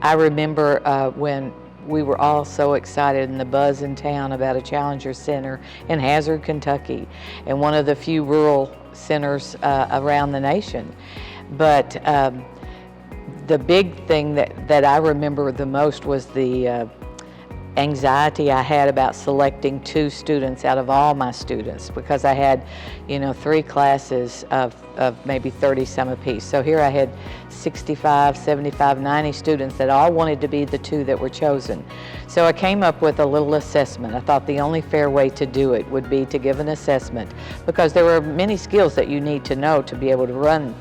I remember when we were all so excited and the buzz in town about a Challenger Center in Hazard, Kentucky, and one of the few rural centers around the nation. But the big thing that I remember the most was the anxiety I had about selecting 2 students out of all my students, because I had, 3 classes of maybe 30 some apiece. So here I had 65, 75, 90 students that all wanted to be the 2 that were chosen. So I came up with a little assessment. I thought the only fair way to do it would be to give an assessment, because there were many skills that you need to know to be able to run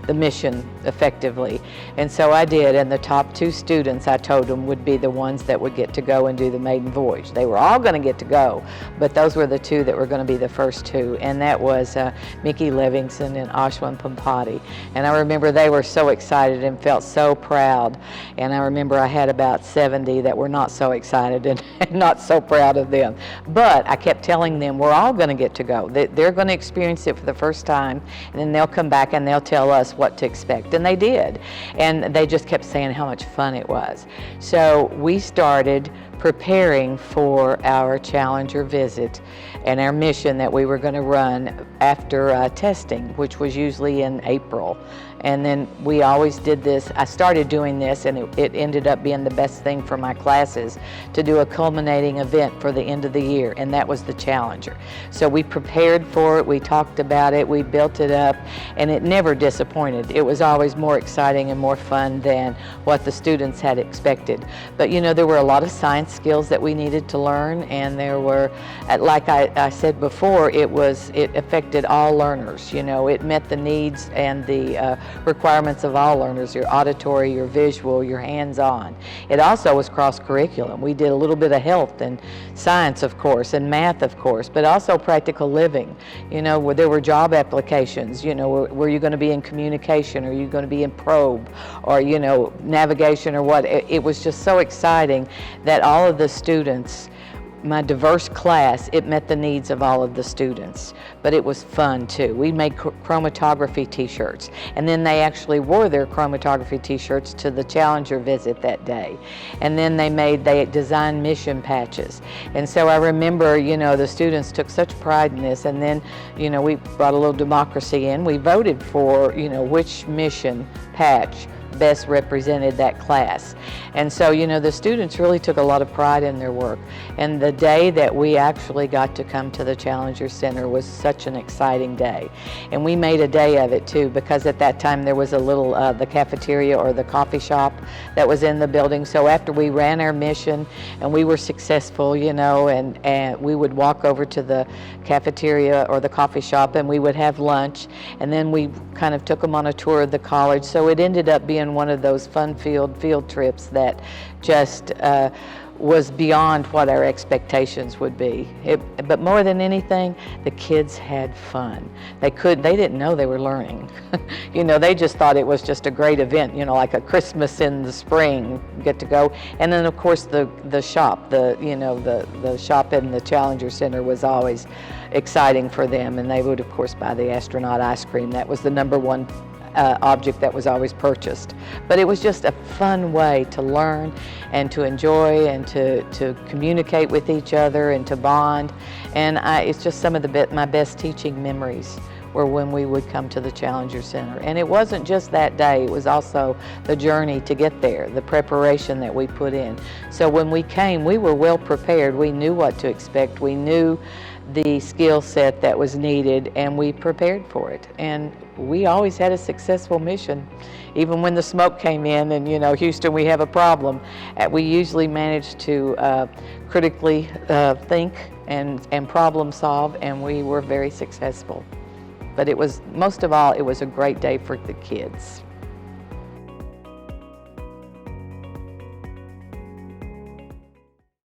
the mission effectively. And so I did, and the top 2 students, I told them, would be the ones that would get to go and do the maiden voyage. They were all going to get to go, but those were the 2 that were going to be the first 2, and that was Mickey Livingston and Ashwin Pampati. And I remember they were so excited and felt so proud, and I remember I had about 70 that were not so excited and not so proud of them. But I kept telling them, we're all going to get to go. They're going to experience it for the first time, and then they'll come back and they'll tell us what to expect. And they did. And they just kept saying how much fun it was. So we started preparing for our Challenger visit and our mission that we were going to run after testing, which was usually in April. And then we always did this. I started doing this, and it ended up being the best thing for my classes, to do a culminating event for the end of the year, and that was the Challenger. So we prepared for it, we talked about it, we built it up, and it never disappointed. It was always more exciting and more fun than what the students had expected. But there were a lot of science skills that we needed to learn, and there were, like I said before, it affected all learners. It met the needs and the requirements of all learners, your auditory, your visual, your hands-on. It also was cross-curriculum. We did a little bit of health and science, of course, and math, of course, but also practical living. Where there were job applications, were you going to be in communication, or are you going to be in probe, or navigation, or what? It was just so exciting that all of the students, my diverse class, it met the needs of all of the students. But it was fun too. We made chromatography t-shirts, and then they actually wore their chromatography t-shirts to the Challenger visit that day. And then they designed mission patches. And so I remember, the students took such pride in this, and then, we brought a little democracy in. We voted for, which mission patch best represented that class. And so, the students really took a lot of pride in their work. And the day that we actually got to come to the Challenger Center was such an exciting day. And we made a day of it too, because at that time there was a little, the cafeteria or the coffee shop that was in the building. So after we ran our mission and we were successful, and we would walk over to the cafeteria or the coffee shop, and we would have lunch, and then we kind of took them on a tour of the college. So it ended up being one of those fun-filled field trips that just was beyond what our expectations would be. But more than anything, the kids had fun. They didn't know they were learning. They just thought it was just a great event, like a Christmas in the spring, get to go. And then of course the shop, the shop in the Challenger Center was always exciting for them, and they would of course buy the astronaut ice cream. That was the #1 object that was always purchased. But it was just a fun way to learn and to enjoy and to communicate with each other and to bond. And it's just some of my best teaching memories were when we would come to the Challenger Center. And it wasn't just that day, it was also the journey to get there, the preparation that we put in. So when we came, we were well prepared. We knew what to expect. We knew the skill set that was needed, and we prepared for it. And we always had a successful mission. Even when the smoke came in and, Houston, we have a problem, we usually managed to critically think and problem solve, and we were very successful. But most of all, it was a great day for the kids.